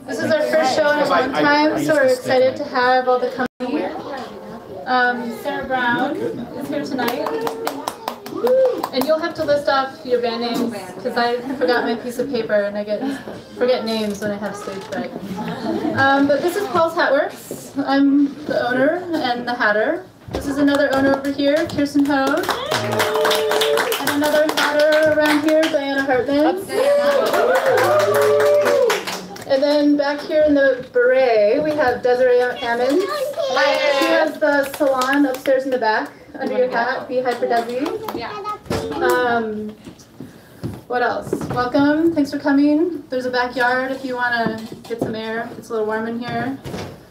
This is our first show in a long time, so we're excited to have all the company. Sarah Brown is here tonight. And you'll have to list off your band names, because I forgot my piece of paper and I forget names when I have stage fright. But this is Paul's Hat Works. I'm the owner and the hatter. This is another owner over here, Kirsten Hode. And another hatter around here, Diana Hartman. And then back here in the beret, we have Desiree Hammond. She has the salon upstairs in the back. Under your hat, Beehive for Desi. Yeah. What else? Welcome. Thanks for coming. There's a backyard if you want to get some air. It's a little warm in here.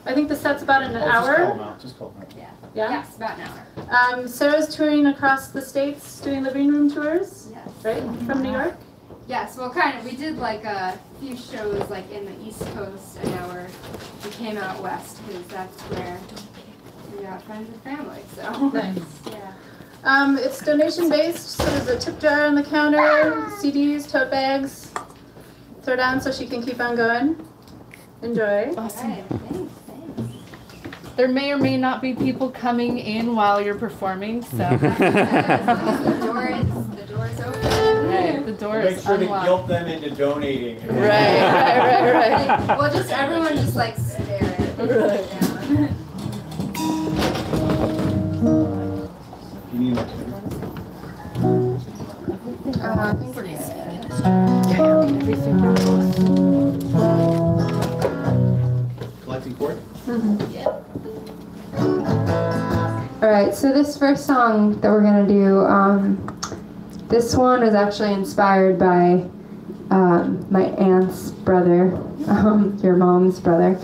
I think the set's about an hour. Just call them out. Yeah. Yeah? Yes, about an hour. Sarah's touring across the states, doing living room tours. Yes. Right? From New York? Yes, well, kind of. We did like a few shows like in the East Coast, and now we came out west because that's where we got friends and family. So Nice. yeah. It's donation based, so there's a tip jar on the counter, CDs, tote bags. Throw down so she can keep on going. Enjoy. Awesome. Right, thanks. There may or may not be people coming in while you're performing, so. The door is open. Right, the door Make is sure to unlocked. guilt them into donating. Right. Well, just everyone just like stare at it. Right. Yeah. You need my I think we're good. collecting cord? Alright, so this first song that we're going to do, this one was actually inspired by my aunt's brother, your mom's brother.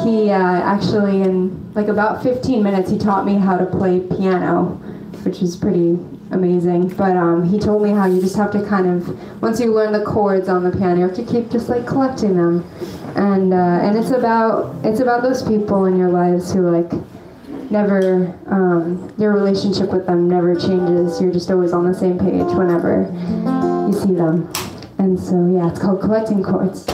He actually, in like about 15 minutes, he taught me how to play piano, which is pretty amazing. But he told me how you just have to kind of, once you learn the chords on the piano, you have to keep just like collecting them. And it's about those people in your lives who like never, your relationship with them never changes. You're just always on the same page whenever you see them. And so yeah, it's called Collecting Chords.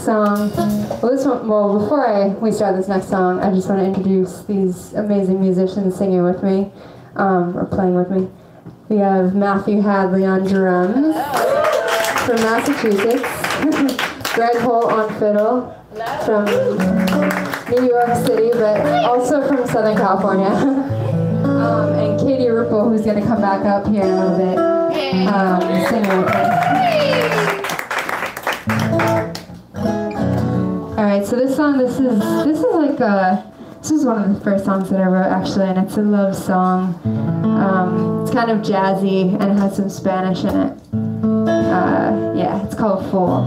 song, before we start this next song, I just want to introduce these amazing musicians singing with me, or playing with me. We have Matthew Hadley on drums from Massachusetts, Greg Holt on fiddle from New York City, but also from Southern California, and Katie Rupel, who's going to come back up here in a little bit, singing with me. Alright, so this song, this is one of the first songs that I wrote actually, and it's a love song. It's kind of jazzy and it has some Spanish in it. Yeah, it's called Fool.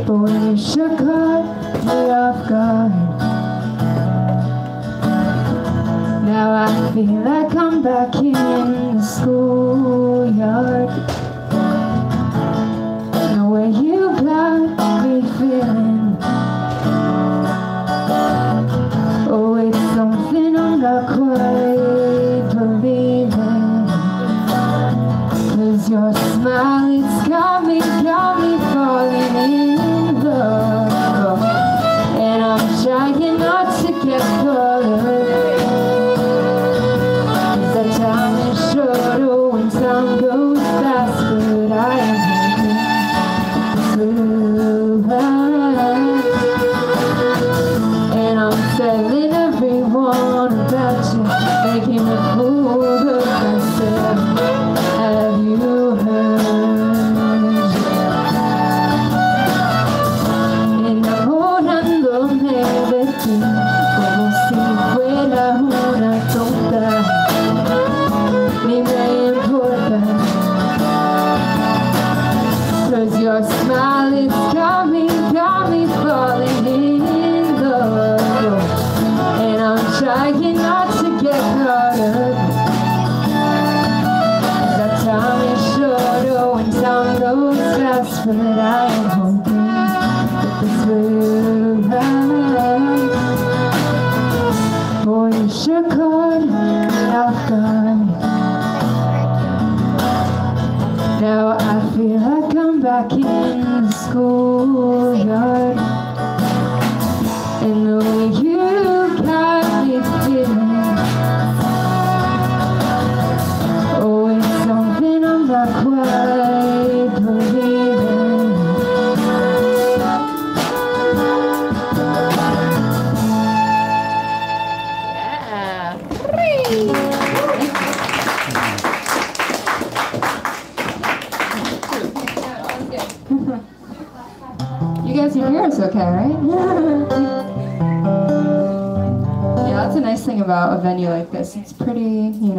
Boy, you sure caught me off guard. Now I feel like I'm back in the schoolyard. The way you got me feeling, oh, it's something I'm not quite believing. 'Cause your smile, it's got me falling in love. And I'm trying not to get caught up. Time is short, oh, when time goes fast, but I am hoping to and I'm telling everyone about you, making a fool of myself. Have you heard? En amorándome de ti, como si fuera una tonta. Ni me importa, 'cause your smile, it's got me falling in love. And I'm trying not to get caught up. That time is short, oh, and time goes fast, but I am hoping that this will last. Boy, you sure caught me off guard. Now I feel like I'm back in the schoolyard. And the way you got me feeling, oh, it's something I'm not quite believing. You guys can hear us okay, right? Yeah, that's a nice thing about a venue like this. It's pretty, easy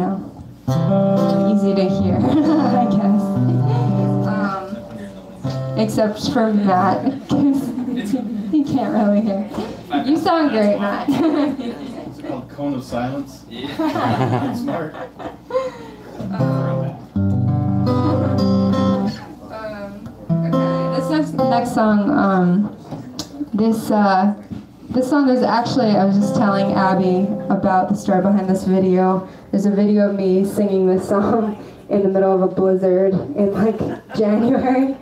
to hear, I guess. Except for Matt, because he can't really hear. You sound great, Matt. It's called Cone of Silence. Yeah. Smart. This next song, this song is actually, I was just telling Abby about the story behind this video. There's a video of me singing this song in the middle of a blizzard in like January.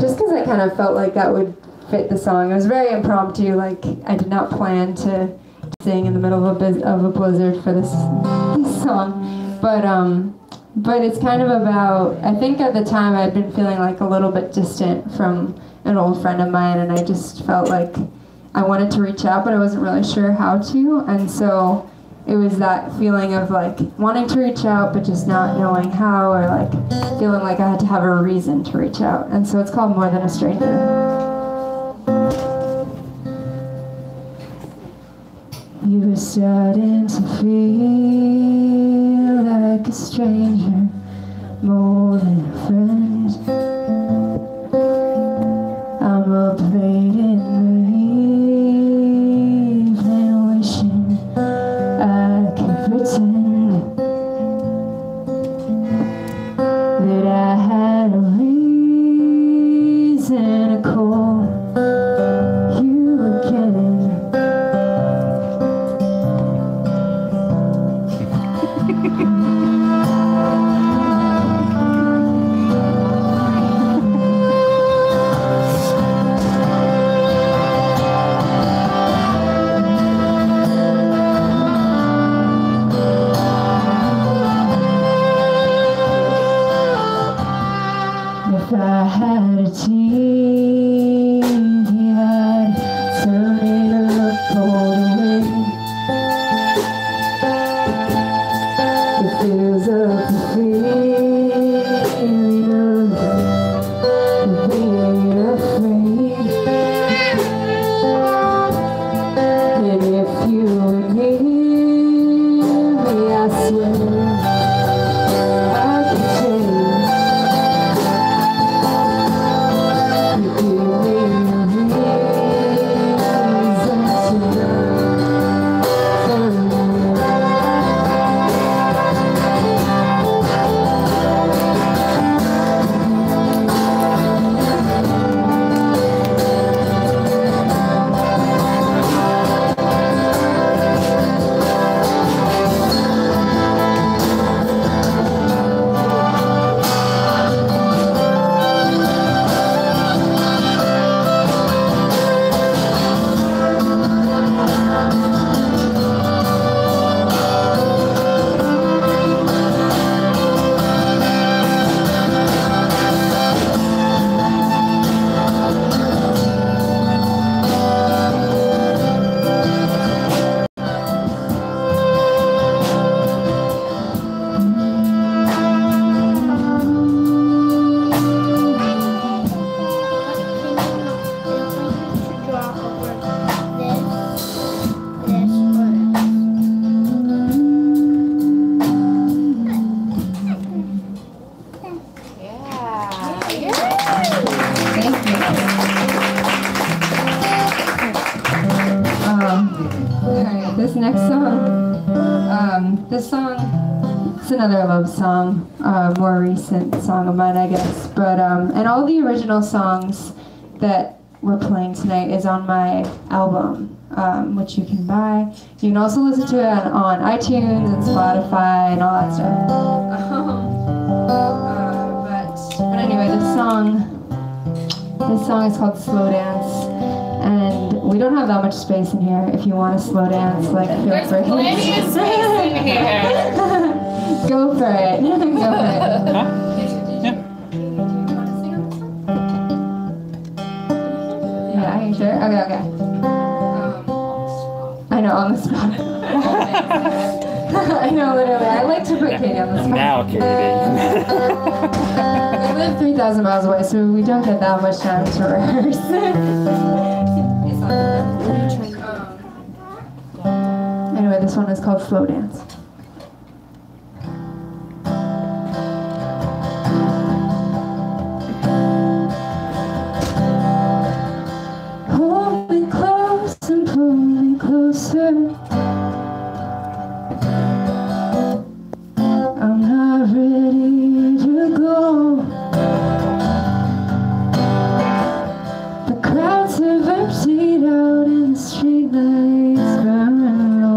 Just because I kind of felt like that would fit the song. It was very impromptu, like I did not plan to sing in the middle of a blizzard for this song. But it's kind of about, I think at the time I'd been feeling like a little bit distant from an old friend of mine, and I just felt like I wanted to reach out, but I wasn't really sure how to, and so it was that feeling of like wanting to reach out, but just not knowing how, or like feeling like I had to have a reason to reach out, and so it's called More Than a Stranger. You were starting to feel like a stranger, more than a friend. I'm up late in the evening, wishing I could pretend that I had a reason to call. if you were near me, I swear I could change. You give me a reason to love. This next song, it's another love song, more recent song of mine, I guess. But and all the original songs that we're playing tonight is on my album, which you can buy. You can also listen to it on iTunes and Spotify and all that stuff. But anyway, this song is called Slow Dance. And we don't have that much space in here. If you want to slow dance, like, feel There's free. plenty of space in here. Go for it. Go for it. Yeah, are you sure? Okay. I know, on the spot. I know, literally. I like to put Katie on the spot. Now, Katie. We live 3,000 miles away, so we don't get that much time to rehearse. Anyway, this one is called Slow Dance. Hold me close and pull me closer. I'm not ready to go. The crowds have emptied out and the streetlights burn low.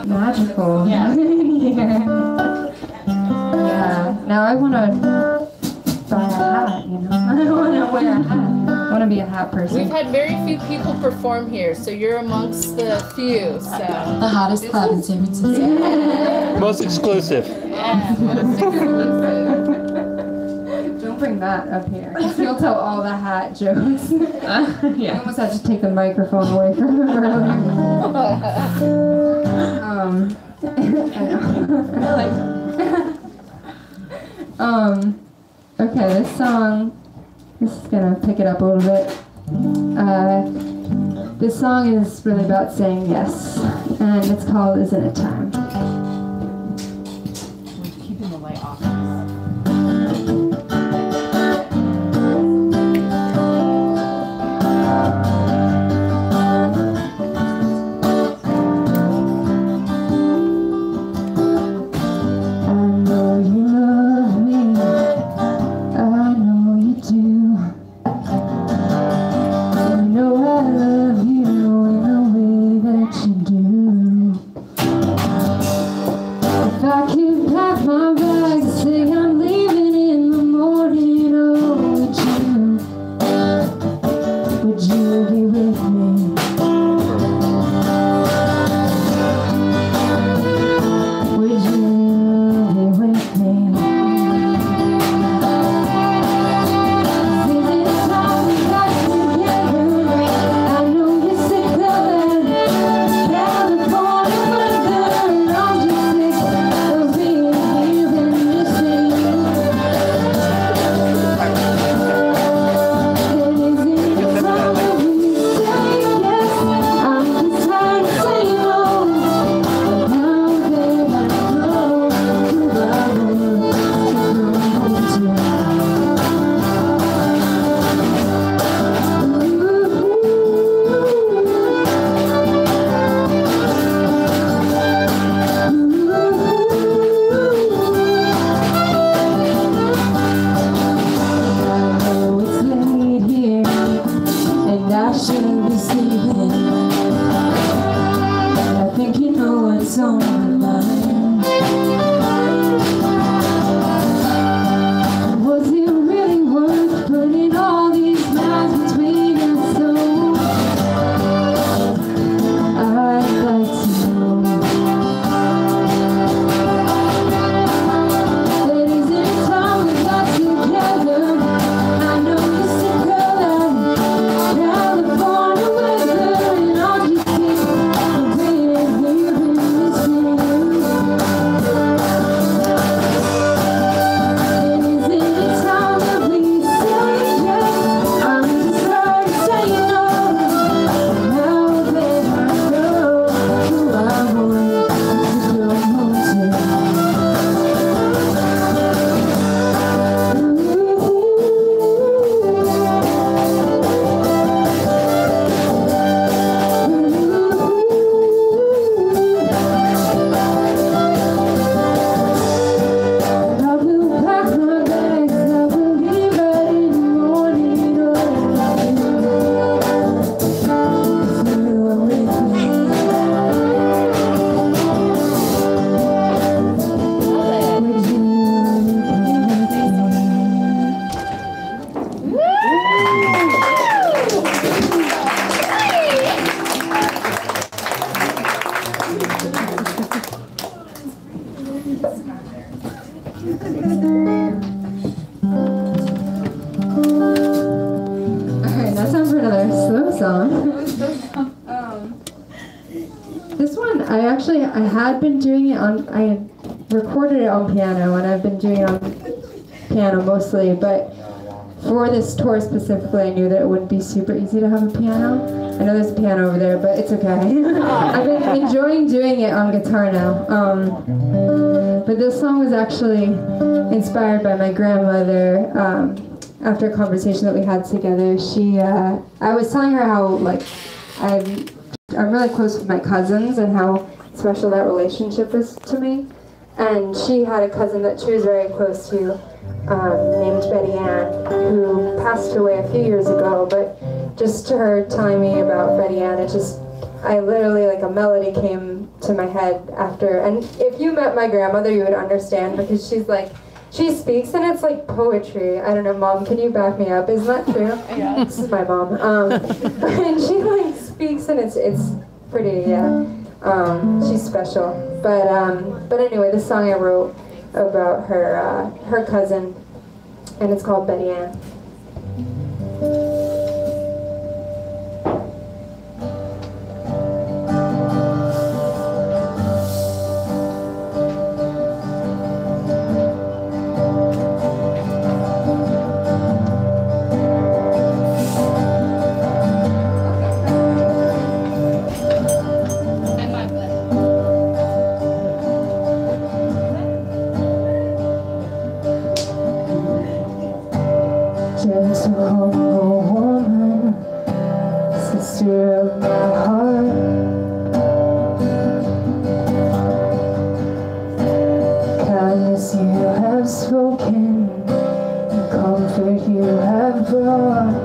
magical. Yeah. Yeah. Now I want to buy a hat, you know. I want to wear a hat. I want to be a hat person. We've had very few people perform here, so you're amongst the few. So The hottest club in San Francisco. Most exclusive. yeah, most exclusive. Don't bring that up here. You'll tell all the hat jokes. I almost had to take the microphone away from him earlier. I know. Okay, this is gonna pick it up a little bit. This song is really about saying yes, and it's called Isn't It Time? Keeping the light off. Alright, now time for another slow song. This one, I had been doing it I had recorded it on piano, and I've been doing it on piano mostly, but for this tour specifically, I knew that it wouldn't be super easy to have a piano. I know there's a piano over there, but it's okay. I've been enjoying doing it on guitar now. But this song was actually inspired by my grandmother. After a conversation that we had together, I was telling her how I'm really close with my cousins and how special that relationship is to me. And she had a cousin that she was very close to, named Betty Ann, who passed away a few years ago. But just to her telling me about Betty Ann, it just I literally, like, a melody came to my head after, and if you met my grandmother, you would understand, because she's like, she speaks and it's like poetry. I don't know, Mom, can you back me up? Isn't that true? Yeah. This is my mom. And she like speaks and it's pretty, yeah. She's special. But anyway, this song I wrote about her cousin, and it's called Betty Ann. Gentle woman, sister of my heart, kindness you have spoken, and comfort you have brought.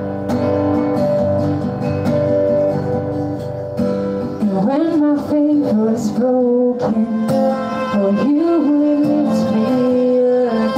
And when my faith was broken, oh, you would lift me up.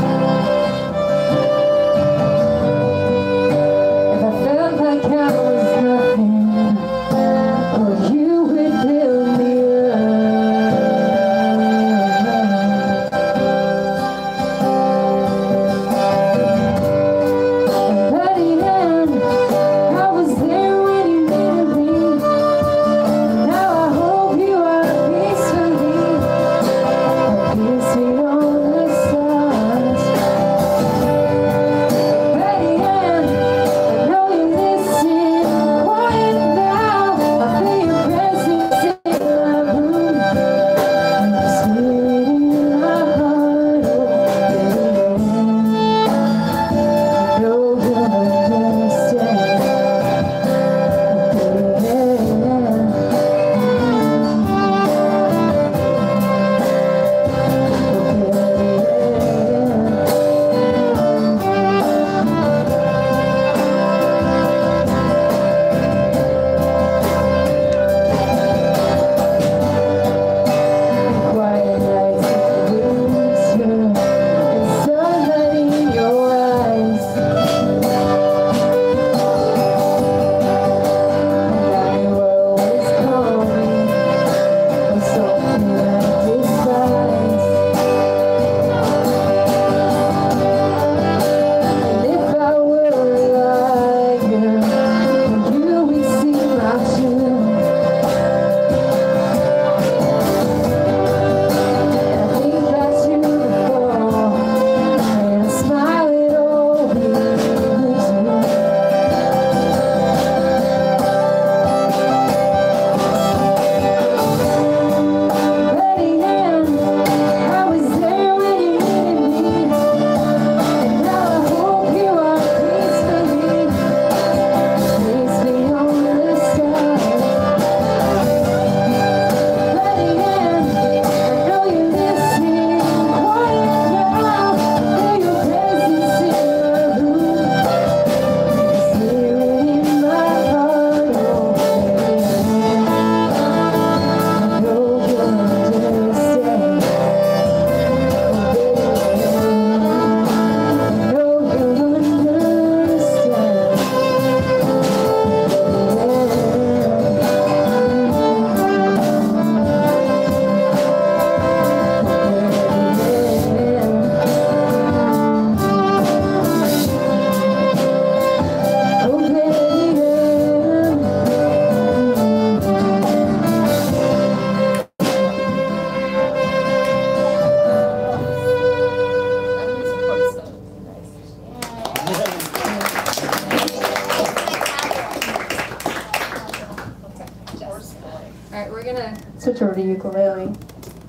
Alright, we're gonna switch over to ukulele.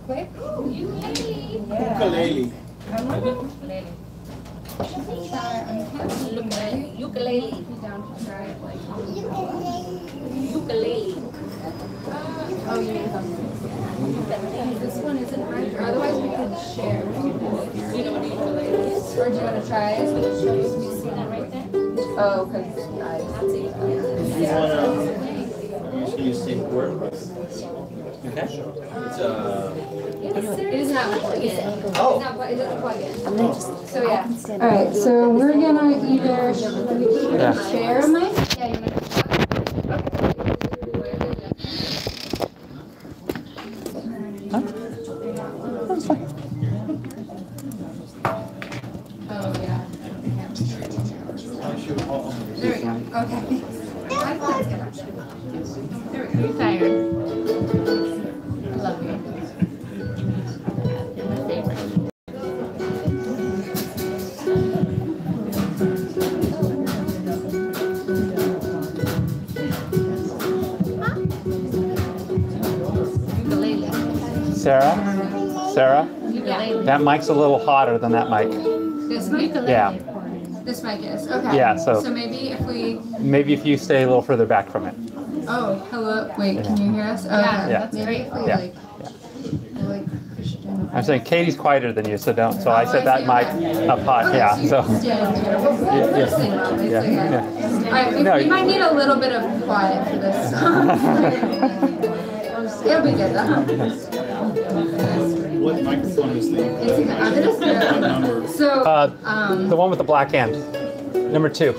play. Ukulele. Ukulele. Down to try it, like, Ukulele. oh, yeah. This one isn't mine. Otherwise, we could share. You know what a ukulele is? Or do you want to try it? We see that right there? Oh, because You wanna usually say Okay. It is not plug in. Oh. It doesn't plug in. So yeah. All right, so we're gonna either share a mic. Yeah, you want That's fine. Oh yeah. There we go. Okay. I thought it was good, actually. There we go. You're tired. I love you. You're my favorite. Ukulele. Sarah, Ukulele. that mic's a little hotter than that mic. This mic? Yeah. This mic is. Okay. Yeah, so- So maybe if we. Maybe if you stay a little further back from it. Oh, hello. Wait, can you hear us? Okay. Yeah, Yeah. that's Maybe great. if we Yeah. like push it in. I'm saying Katie's quieter than you, so don't. So I Oh, set that see, mic okay. up high. Okay, Yeah. so you So. can stand here. We'll Yeah, we'll sing loud, it's Yeah. okay. Yeah. All right, No, we you- might need a little bit of quiet for this song. It'll be good though. What microphone is the? I'm gonna What start. number? So, The one with the black end. Number 2.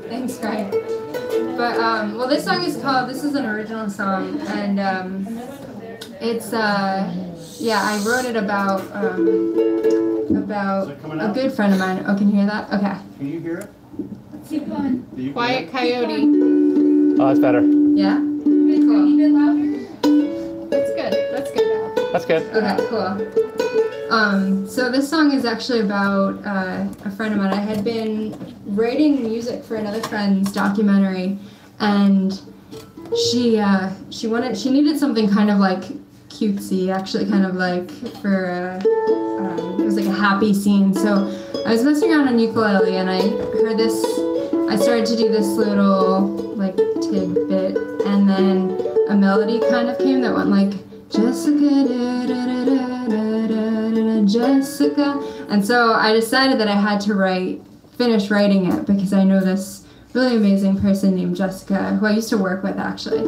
thanks, Greg. But well, this song is called. This is an original song, and it's yeah, I wrote it about a good friend of mine. Oh, can you hear that? Okay. Can you hear it? Keep going. Do you Quiet Coyote. Oh, that's better. Yeah. Cool. That's good. That's good. That's good. Okay, cool. So this song is actually about a friend of mine. I had been writing music for another friend's documentary, and she needed something kind of like cutesy, actually, kind of like for it was like a happy scene. So I was messing around on ukulele, and I heard this. I started to do this little like tidbit, and then a melody kind of came that went like Jessica, da, da, da, da, da, da, da, Jessica, and so I decided that I had to finish writing it because I know this really amazing person named Jessica who I used to work with actually,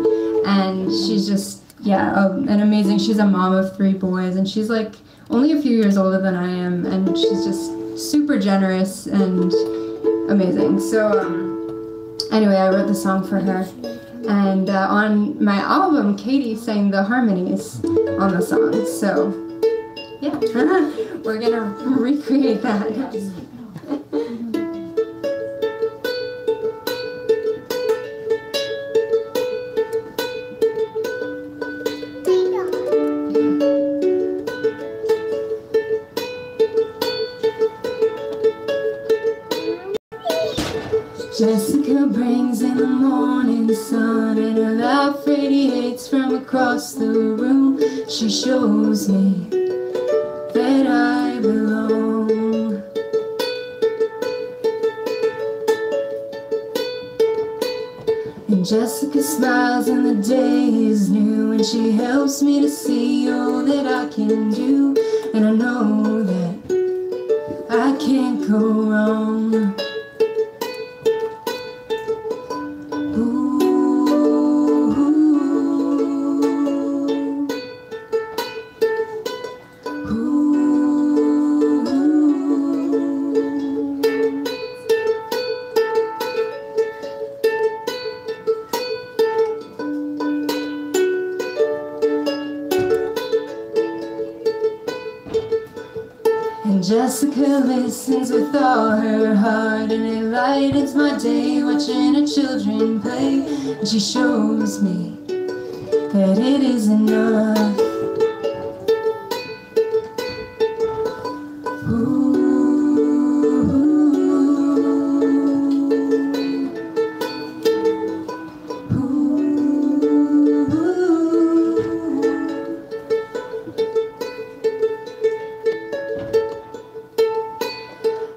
and she's just an amazing. She's a mom of 3 boys, and she's like only a few years older than I am, and she's just super generous and amazing. So anyway, I wrote the song for her, and on my album, Katie sang the harmonies on the song. So yeah, we're gonna recreate that. Jessica brings in the morning sun, and her laugh radiates from across the room. She shows me that I belong. And Jessica smiles and the day is new, and she helps me to see all that I can do. And I know that I can't go wrong. And Jessica listens with all her heart, and it lightens my day watching her children play. And she shows me that it is enough.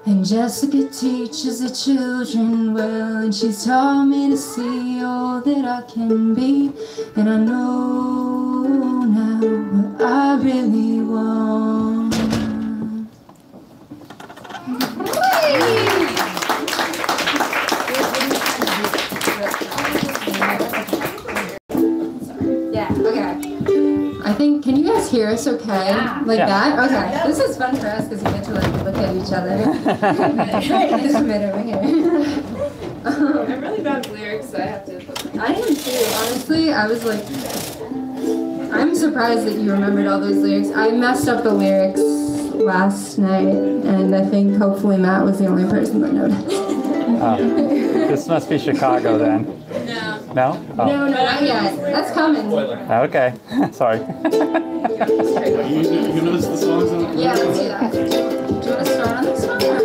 And Jessica teaches the children well, and she's taught me to see all that I can be. And I know now what I really want. I think, can you guys hear us okay? Yeah. Like Yeah. that? Okay. This is fun for us because we get to like look at each other. This bit over here. I'm really bad with lyrics, so I have to. I am too. Honestly, I was like, I'm surprised that you remembered all those lyrics. I messed up the lyrics last night, and I think hopefully Matt was the only person that noticed. This must be Chicago then. No. No? Oh. No, not yet. That's coming. Okay. Sorry. You notice the songs on it? Yeah, let's do that. Do you want to start on this one, or?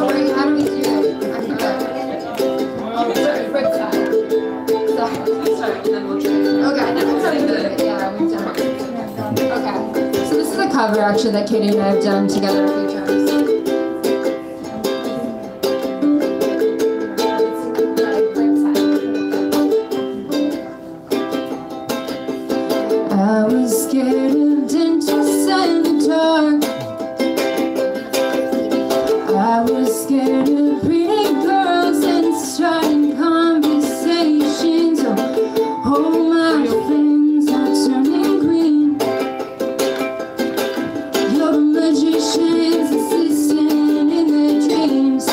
Or how do we do it? I forgot. Sorry, right side. Sorry, and then we'll try. Okay, that's how we do it. Yeah, we've done it. Okay. So this is a cover actually that Katie and I have done together a few times. I was scared of dentists and the dark. I was scared of pretty girls and starting conversations. Oh, my friends are turning green. You're a magician's assistant in their dreams.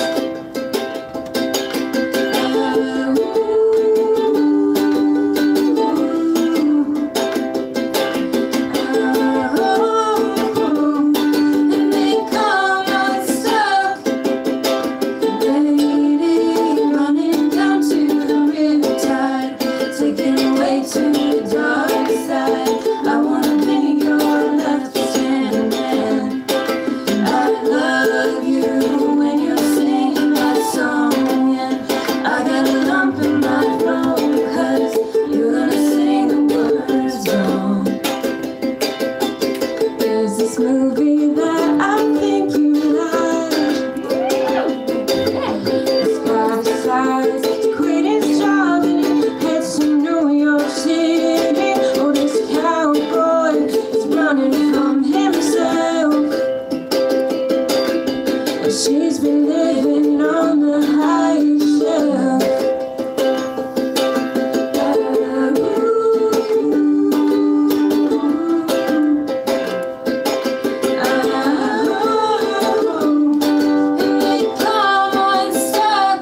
And they come unstuck, lady, running down to the riptide, taking away to the dark side. I wanna be your left hand man. I love you when you're singing my song, and I got a lump in my throat 'cause you're gonna sing the words wrong. There's this movie that I think you like. This guy's size, quit his job and heads to New York City. Oh, this cowboy is running from himself. But she's been living on the high shelf. And they come unstuck,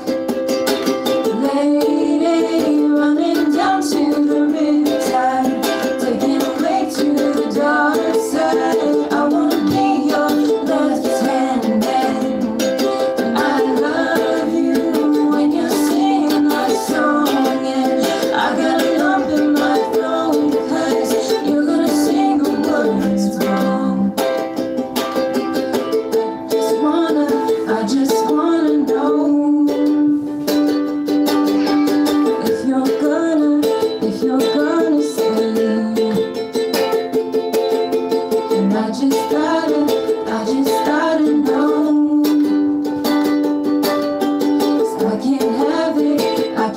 lady, running down to the riptide, taking away to the dark side. I wanna be your left hand man. I love you when you're singing my song, and I got a lump in my throat 'cause you're gonna sing the words wrong. I just wanna know if you're gonna stay. And I just gotta know. 'Cause I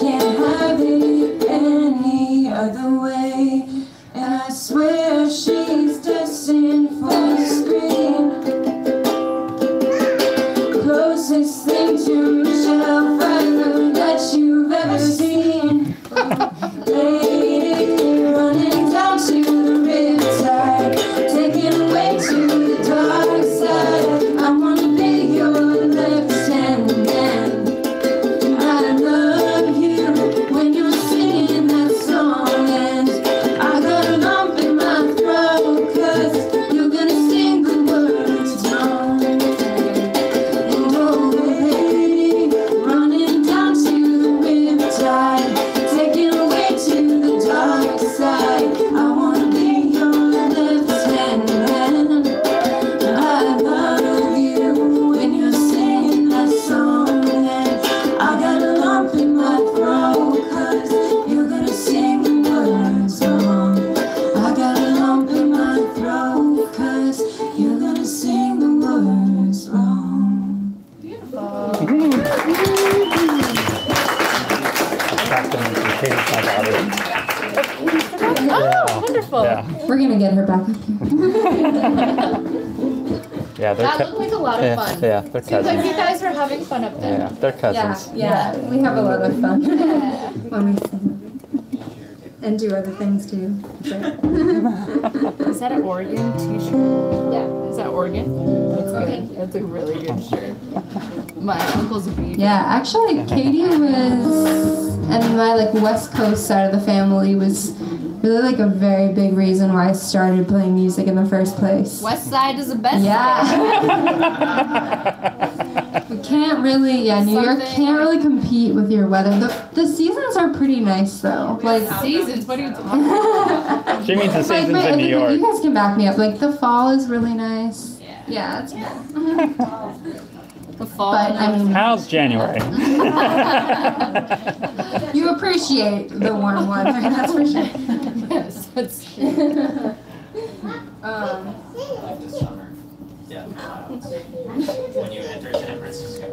can't have it any other way. And I swear she's destined for the screen. Closest thing to Michelle Pfeiffer that you've ever seen. Lady, running down to the riptide, taking away to the dark side. I wanna be your left hand man. I love you when you're singing that song, and I got a lump in my throat 'cause you're gonna sing the words wrong. And oh, lady, running down to the riptide, taking away to the dark side. I wanna be your left hand man. I love you when you're singing that song, and I got a lump in my throat 'cause you're gonna sing the words wrong. I got a lump in my throat 'cause you're gonna sing the words wrong. Oh, wonderful. Yeah. We're gonna get her back up here. Yeah, they're That looked like a lot of fun. Yeah, they're Seems like cousins. you guys are having fun up there. Yeah, they're cousins. Yeah, we have a lot of fun when we sing. and do other things too. Is that an Oregon t-shirt? Yeah. Is that Oregon? That's good. That's a really good shirt. My uncle's a beaver. Yeah, actually, Katie was, and my like West Coast side of the family was really like a very big reason why I started playing music in the first place. West Side is the best. Yeah. We can't really, New York can't really compete with your weather. The seasons are pretty nice though. Like Seasons? What are you talking about? She means the seasons but in New York. you guys can back me up. Like the fall is really nice. Yeah, it's cool. The fall. But I mean, How's January? you appreciate the warm weather, that's for sure. Yes, that's true. When you enter San Francisco.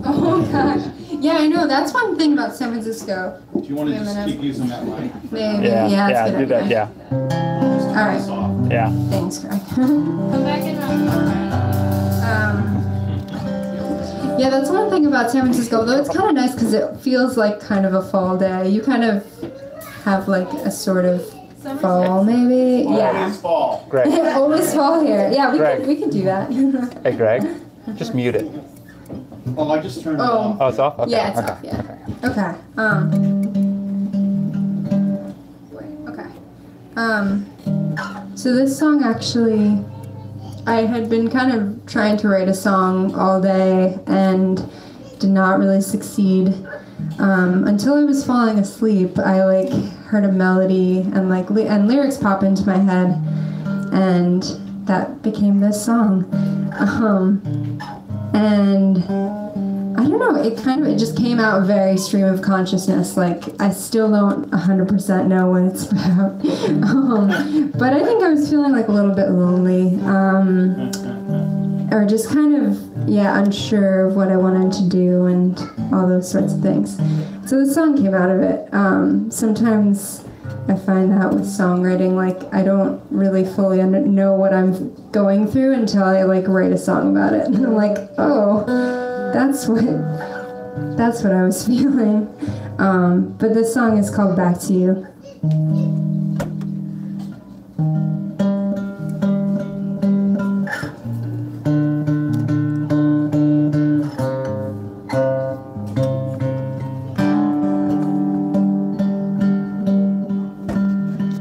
Oh gosh. Yeah, I know. That's one thing about San Francisco. Do you want to just keep using that mic? Maybe. Yeah, That's a good do that, idea. yeah. All right. Yeah. Thanks, Greg. Come back in. Yeah, that's one thing about San Francisco. Though it's kind of nice because it feels like kind of a fall day. You kind of have like a sort of fall, maybe. Yeah. It's fall. Greg. Always fall here. Yeah, we can do that. Hey, Greg. Just mute it. Oh, I just turned it Oh. off. Oh, it's off? Okay. Yeah, it's okay. off. Yeah. Okay. So this song actually, I had been kind of trying to write a song all day and did not really succeed. Until I was falling asleep, I like heard a melody and and lyrics pop into my head, and that became this song. And I don't know, it just came out very stream of consciousness. Like, I still don't 100% know what it's about. But I think I was feeling like a little bit lonely, or just kind of, unsure of what I wanted to do and all those sorts of things. So the song came out of it. Sometimes I find that with songwriting, like, I don't really fully know what I'm going through until I like write a song about it. And I'm like, oh, that's what I was feeling. But this song is called Back to You.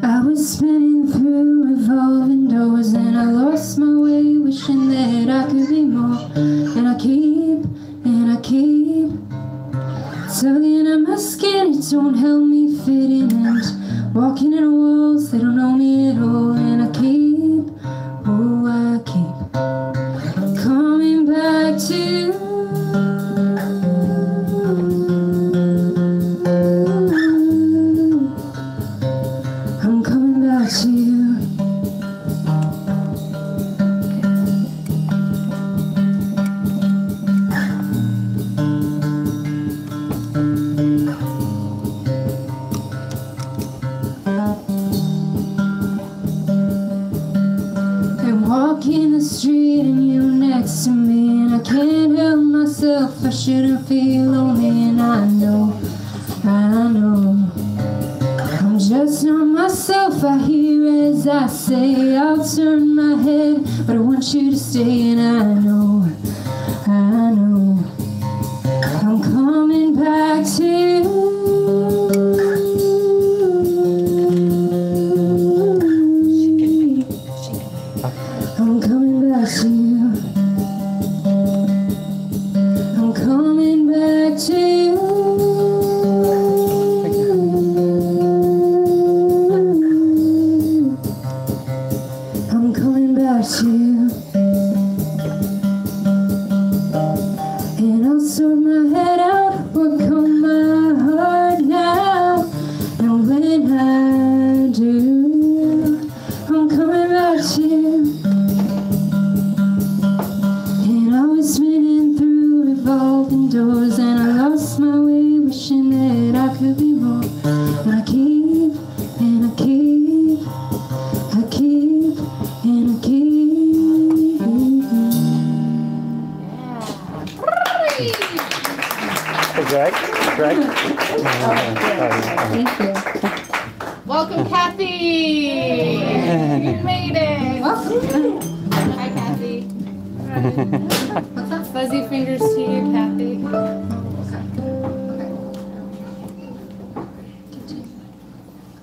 I was spinning through revolving doors and I lost my way, wishing that I could be more. And I keep tugging at my skin, it don't help me fit in, and walking in walls that don't know me at all. And I keep coming back to you. I'm coming back to you. Walking the street and you next to me, and I can't help myself, I shouldn't feel lonely. And I know I'm just not myself. I hear as I say, I'll turn my head, but I want you to stay. And I know I'm coming back to you. I'm coming back to you. I'm coming back to you. I'm coming back to you. And I'll sort my head out, work on my heart now. And when I do, I'm coming back to you. And I was spinning through revolving doors and I lost my way, wishing that I could be more. And I keep Hey, Greg? Thank you. Welcome, Kathy. You made it. Hi, Kathy. What's up? Fuzzy fingers to you, Kathy.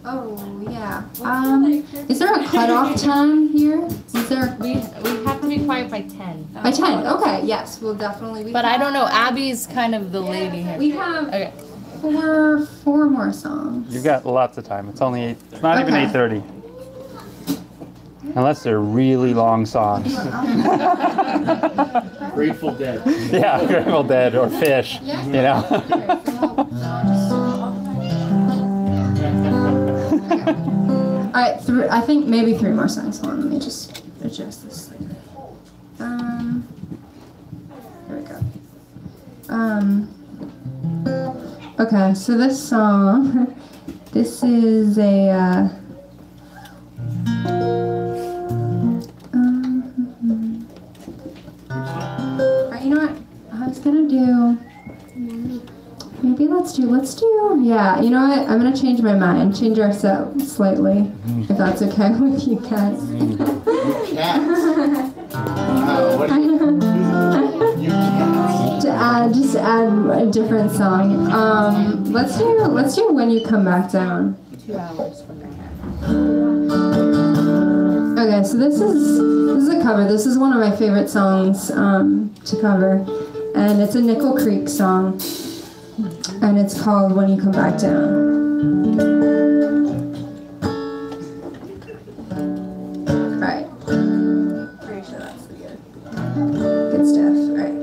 Oh yeah. Is there a cutoff time here? Is there? We have to be quiet by 10. By 10. Okay. Yes, we'll definitely. But I don't know. Abby's kind of the lady here. We have Okay. four more songs. You've got lots of time. It's only it's not even Okay. 8:30. Unless they're really long songs. Grateful Dead. Yeah, Grateful Dead or Fish, you know. All right, I think maybe 3 more songs. Hold on, let me just adjust this. There we go. Okay, so this song, this is a. Alright, you know what? I was gonna do. Maybe let's do, yeah, you know what? I'm gonna change my mind, change our set slightly, if that's okay with you guys. What do you cats. Just add a different song. Let's do When You Come Back Down. 2 hours from now. Okay, so this is a cover. This is one of my favorite songs to cover, and it's a Nickel Creek song. And it's called When You Come Back Down. Alright. Pretty sure that's the good stuff. Alright.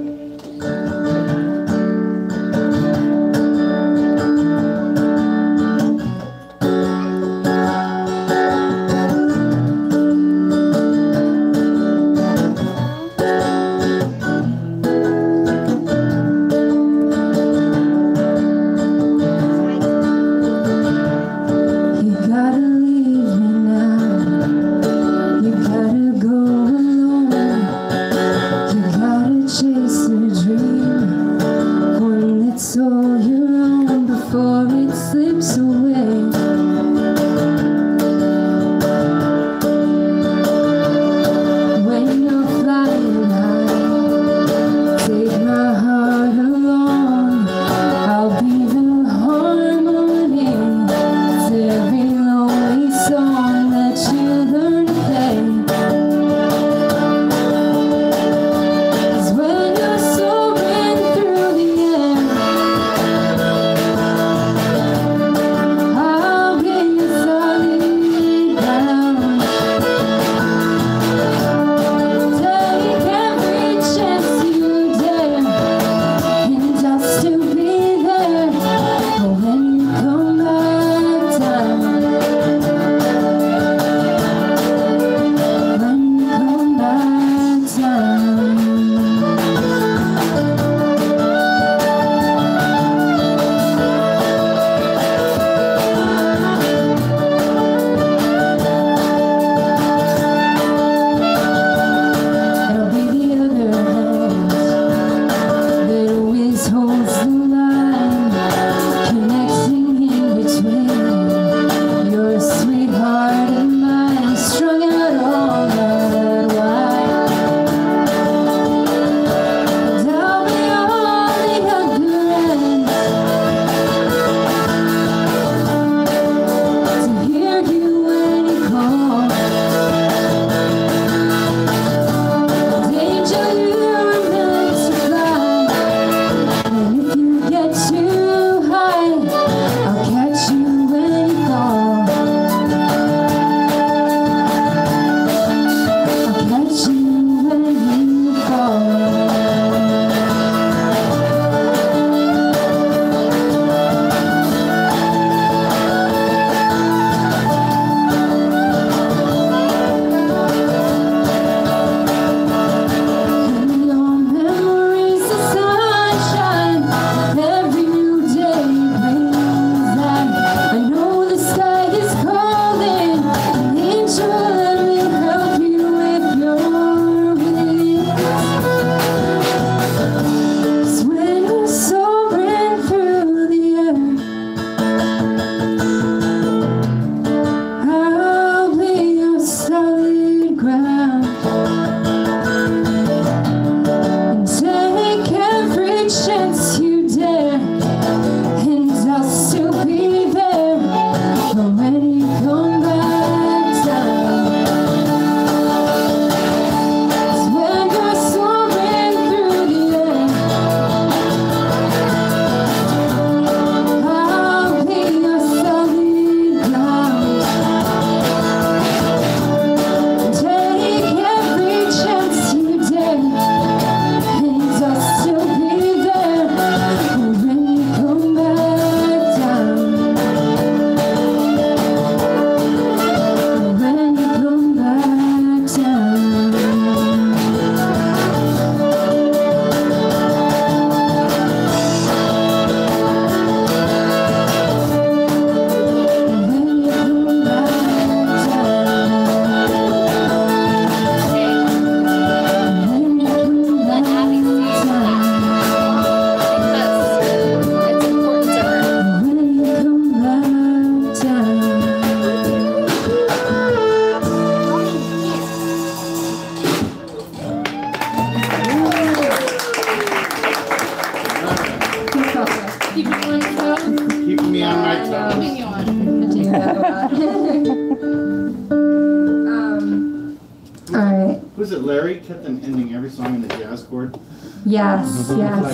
when you come back down, it's when you're soaring through the air. I'll be your solid ground. Take every chance you dare, and I'll still be there when you come back down. When you come back down. When you come back down. When you come Let Abby see back it down. because it's important to her. When you come back down. Keep it on your toes. Keeping me on my toes. Keeping you on. I do that a lot. All right. Who's it, Larry? Kept on ending every song in the jazz chord. Yes, yes.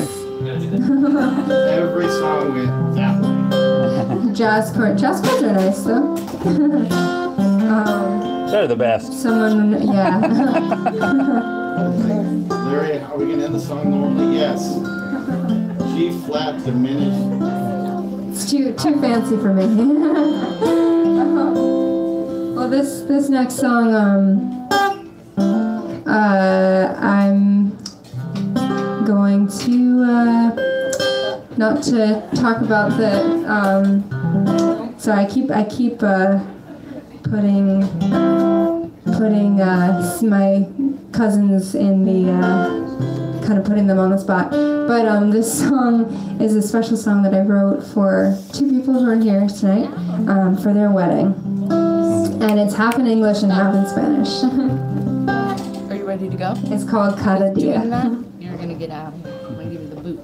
Every song went that way. Jazz chords are nice though. They're the best. Someone, yeah. Larry, are we going to end the song normally? Yes. G flat diminished. It's too fancy for me. Well, this next song, I'm going to not to talk about the. Sorry, I keep putting my cousins in the kind of putting them on the spot. But this song is a special song that I wrote for two people who are here tonight for their wedding. And it's half in English and half in Spanish. Are you ready to go? It's called Cada Doing Dia. that? You're gonna get out. I'm gonna give you the boot.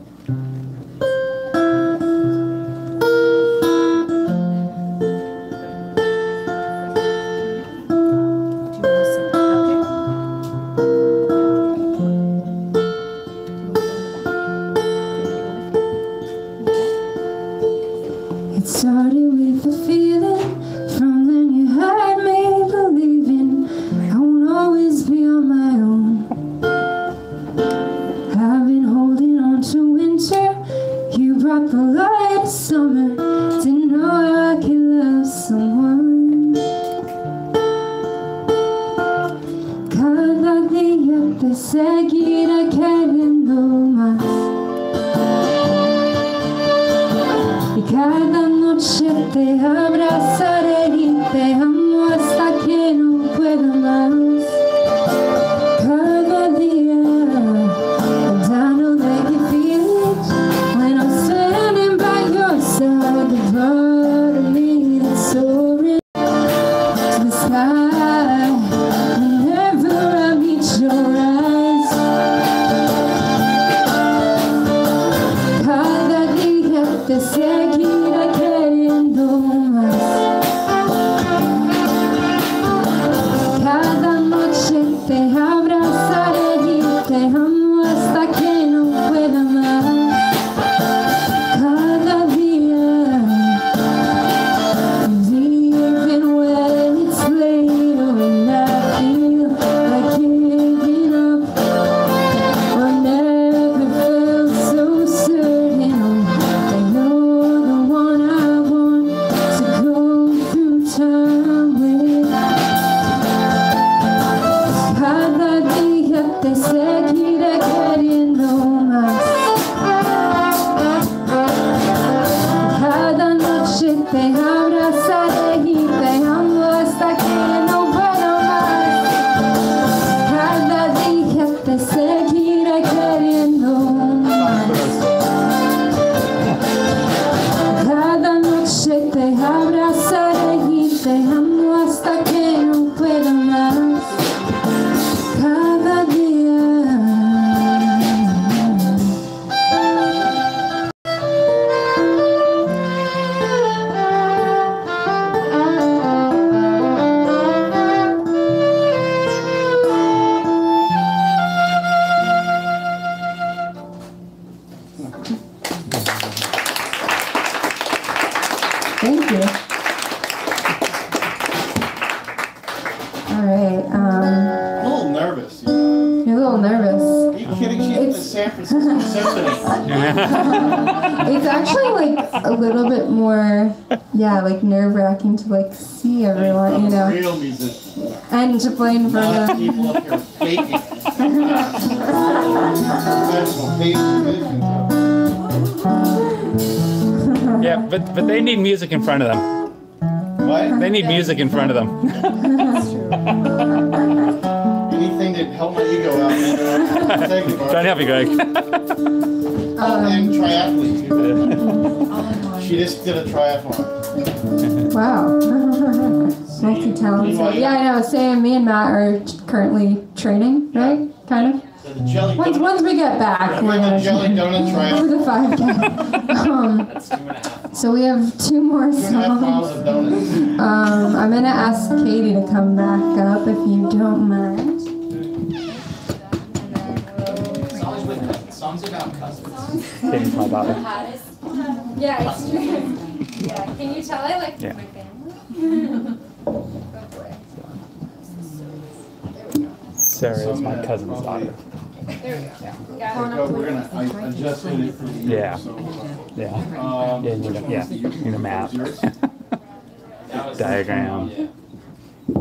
It started with a feeling from then you had me believing I won't always be on my own. I've been All right. I'm a little nervous. You're a little nervous. Are you kidding? She's in the San Francisco Symphony. It's actually like a little bit more, yeah, like nerve-wracking to like see everyone, you know, Real musician. and to play in front Not of. people up here faking. Professional faking musicians. Yeah, but they need music in front of them. What? They need music in front of them. Anything to help my ego out, man. Thank you, Bart. Trying to help you, Greg. And triathlete, too. She just did a triathlon. Wow. Multi-talented. Yeah, I know. Sam, me and Matt are currently training, right? Kind of. So the jelly Once we get back, we're the gonna jelly donut for triathlon. the 5K. So we have 2 more 2.5 miles songs. of donuts. I'm gonna ask Katie to come back up if you don't mind. Songs about cousins. Katie's my daughter. Yeah, it's true. Yeah. Can you tell I like Yeah. my family? Sarah is my cousin's daughter. There we go. Got it. We're gonna, I adjusted it for you. Yeah. So, Yeah. yeah, You need a map. Diagram.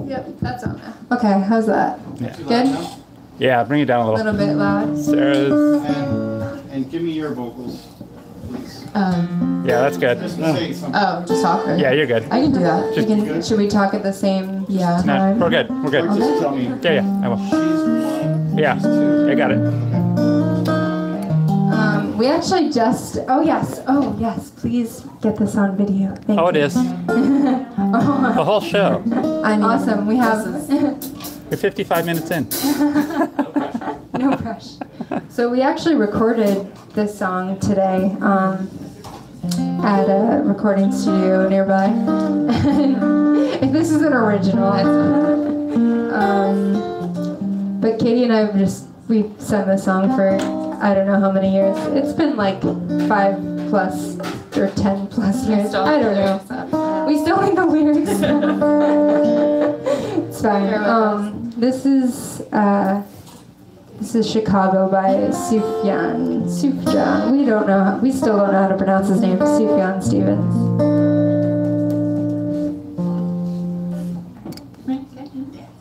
Yep, that's on there. Okay, how's that? Yeah. Good? Yeah, bring it down a A little. little bit loud. Sarah's. And give me your vocals, please. Yeah, that's good. Just to say something. Oh, just talk. Right? Yeah, you're good. I can do that. We Just- can, should we talk at the same No, time? we're good. We're good. Just tell me. Yeah, I will. She's 1. Yeah, She's 2. I got it. We actually just. Oh yes. Please get this on video. Thank Oh, you. it is. The whole show. Awesome. We have You're 55 minutes in. no pressure. So we actually recorded this song today at a recording studio nearby. And this is an original. But Katie and I we've sung this song for I don't know how many years. It's been like 5+ or 10+ years. I don't know. We still need the lyrics. It's fine. This is Chicago by Sufjan. We still don't know how to pronounce his name. Sufjan Stevens.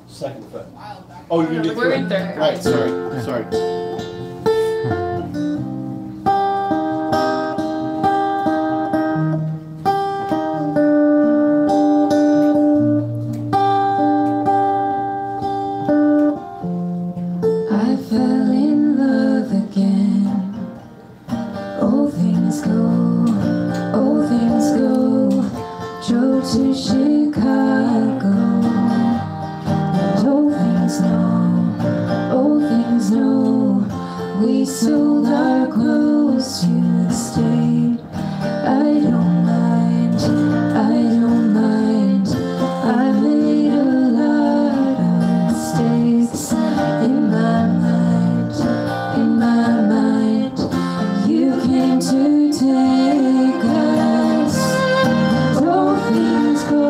Second foot. Oh, you did We're in third. Right, sorry. I fell in love again. Old things go. Drove to Chicago. And old things know. We sold our clothes to the state. I don't mind. I made a lot of mistakes. In my mind, you came to take us. Old things go.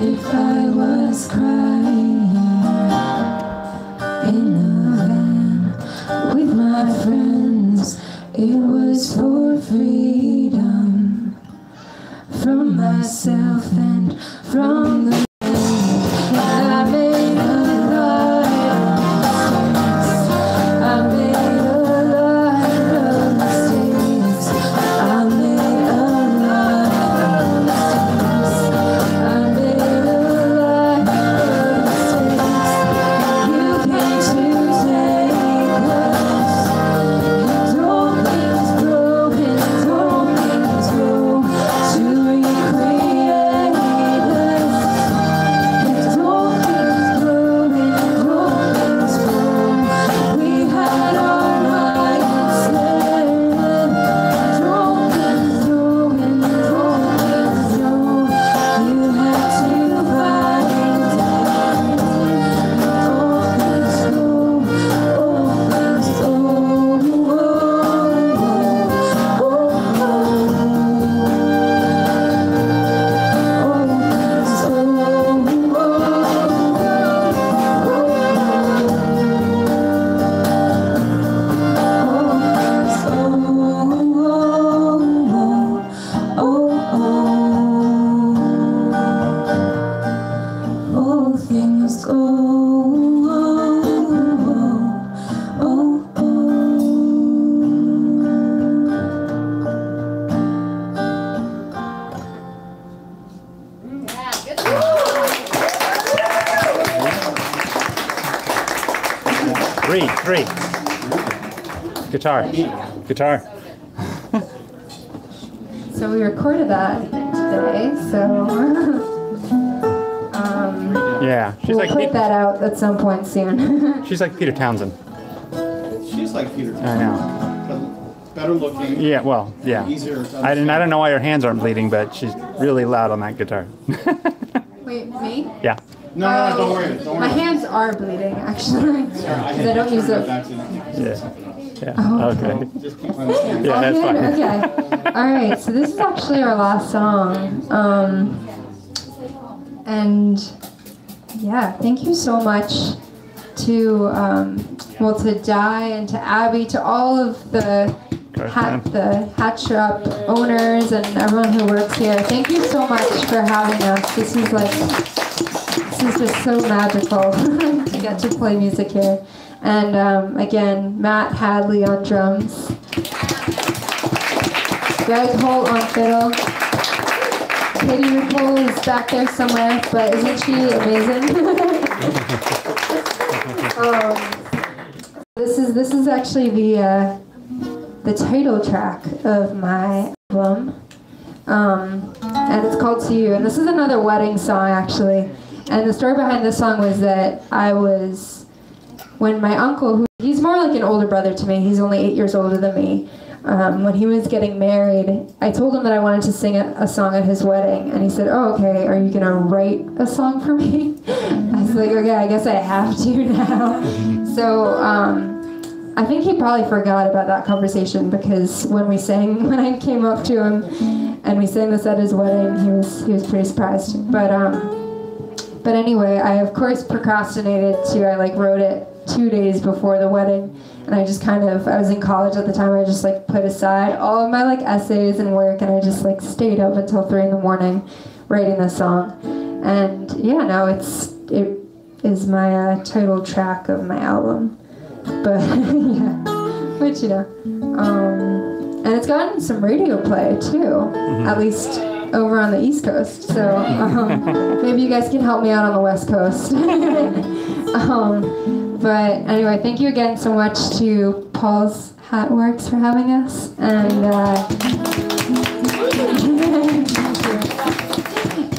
if I was crying in a van with my friends, it was for freedom from myself and from the I made a lot of mistakes. I made a lot of mistakes. I made a lot of mistakes. You came to take us. Don't things broken, don't things go to recreate us. Don't things broken, don't things go. We had our minds set. Don't things broken, don't things go. You had to find it. Don't things go, oh things go. Things go. Three. Guitar. So we recorded that today, so Yeah, she's we'll like put that out at some point soon. she's like Peter Townsend. She's like Peter. I know. But better looking. Yeah, well, yeah. Easier to I don't understand. know why her hands aren't bleeding, but she's really loud on that guitar. Wait, me? Yeah. No, don't worry. Don't worry. My hands are bleeding, actually, because I don't use it. Yeah. Oh. Okay. Just keep on Yeah, that's fine. Okay. All right. So this is actually our last song, and yeah, thank you so much to to Di and to Abby, to all of the hat shop owners and everyone who works here. Thank you so much for having us. This is just so magical to get to play music here. And again, Matt Hadley on drums, Greg Holt on fiddle, Katie Nicole is back there somewhere, but isn't she amazing? This is actually the title track of my album, and it's called "To You." And this is another wedding song, actually. And the story behind this song was that when my uncle, he's more like an older brother to me, he's only 8 years older than me. When he was getting married, I told him that I wanted to sing a song at his wedding, and he said, "Oh, okay, are you gonna write a song for me?" I was like, "Okay, I guess I have to now." So I think he probably forgot about that conversation, because when I came up to him and we sang this at his wedding, he was pretty surprised. But anyway, I of course procrastinated too. I wrote it 2 days before the wedding, and I was in college at the time. I just put aside all of my essays and work, and I just stayed up until 3 in the morning writing this song. And yeah, now it is my title track of my album. But yeah, but and it's gotten some radio play too, at least over on the East Coast. So maybe you guys can help me out on the West Coast. But anyway, thank you again so much to Paul's Hat Works for having us, and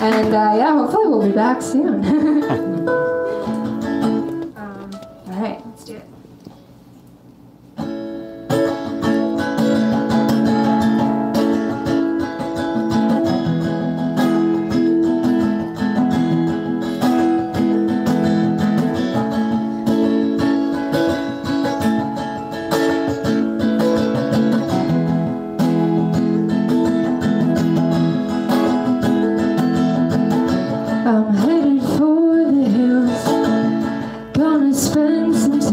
yeah, hopefully we'll be back soon. All right, let's do it.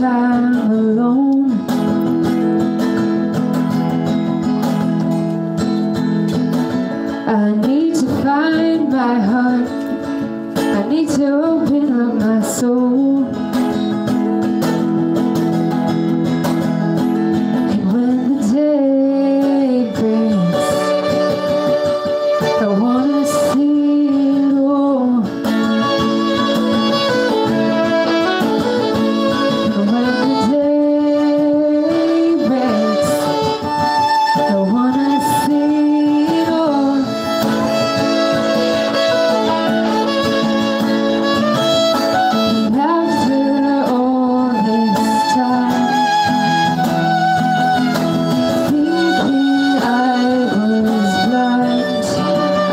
time alone. I need to find my heart. I need to open up my soul. And when the day breaks, I wanna see it all. And when the day breaks, I wanna see it all. And after all this time, thinking I was blind,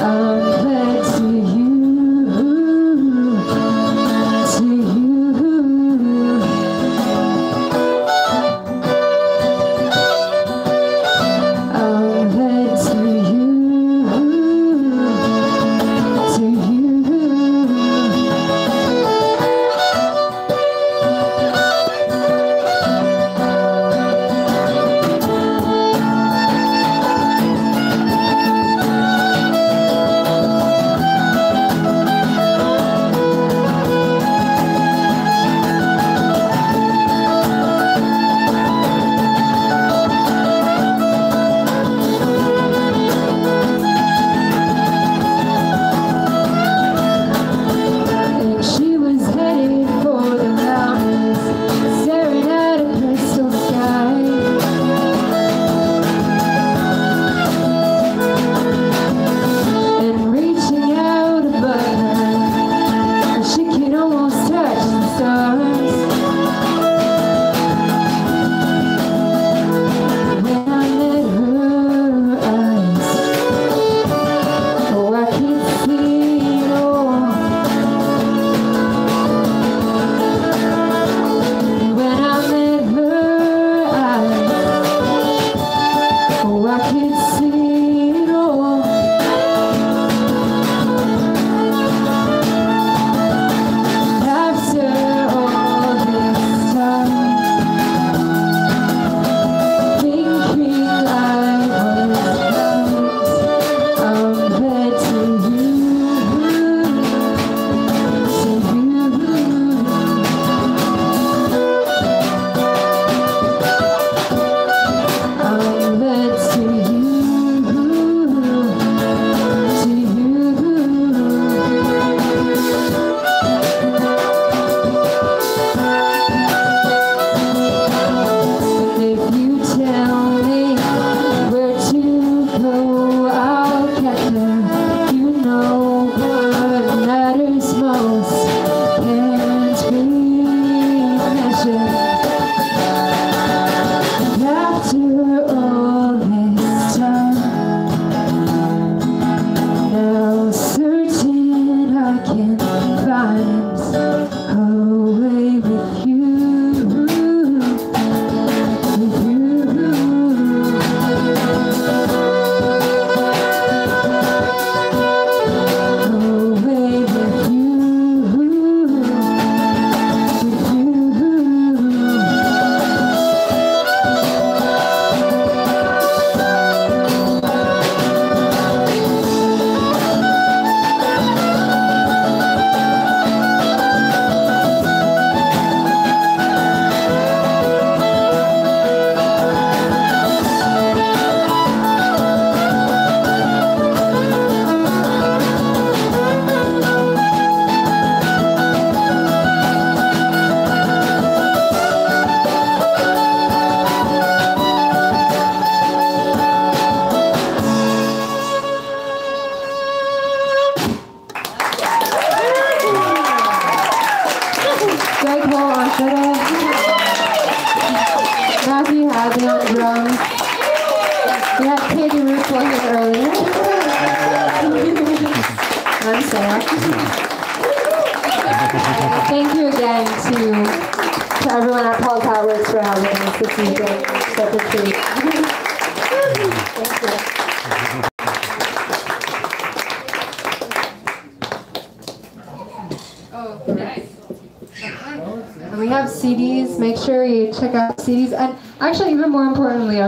I'm led to you, to you. I'm led to you, to you. And she was headed for the mountains, staring at a crystal sky. And reaching out above her, she could almost touch the stars. When I met her eyes, oh, I could see it all. When I met her eyes, oh, I could see it all. After all this time, thinking I was blind, I'm led to you, to you. I'm led to you, to you. If you tell me where to go, I'll get there. You know what matters most can't be measured. After all this time, now certain I can find a way with you, with you. A way with you, with you. Greg Cole on fiddle, Matthew Hadley on drums. We had Katie Russell here earlier. I'm Sarah. Thank you again to everyone at Paul's Outworks for having us this evening. Such a treat. Thank you. Oh, nice. And we have have CDs. Make sure you check out CDs. And actually, even more importantly,